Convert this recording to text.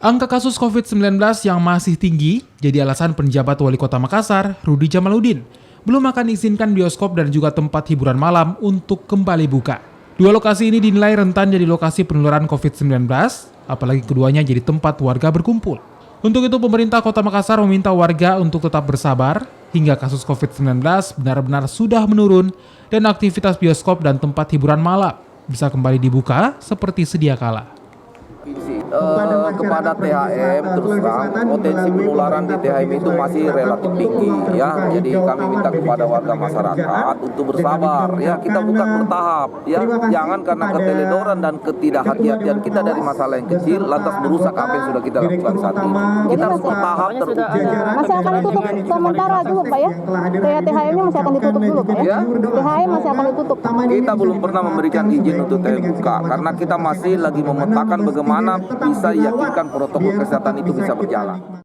Angka kasus COVID-19 yang masih tinggi jadi alasan penjabat Wali Kota Makassar, Rudy Djamaluddin, belum akan izinkan bioskop dan juga tempat hiburan malam untuk kembali buka. Dua lokasi ini dinilai rentan jadi lokasi penularan COVID-19, apalagi keduanya jadi tempat warga berkumpul. Untuk itu pemerintah Kota Makassar meminta warga untuk tetap bersabar hingga kasus COVID-19 benar-benar sudah menurun dan aktivitas bioskop dan tempat hiburan malam bisa kembali dibuka seperti sedia kala. Kepada THM terus terang potensi penularan di THM itu masih relatif tinggi ya, jadi kami minta kepada warga masyarakat untuk bersabar ya, kita bukan bertahap ya, jangan karena keteledoran dan ketidakhati-hatian kita dari masalah yang kecil lantas merusak apa yang sudah kita lakukan saat ini. Kita harus bertahap terukur. Masih akan ditutup sementara dulu Pak ya? THM-nya masih akan ditutup dulu Pak ya? THM masih akan ditutup. Kita belum pernah memberikan izin untuk THM buka karena kita masih lagi memetakan bagaimana bisa yakinkan protokol kesehatan itu bisa berjalan.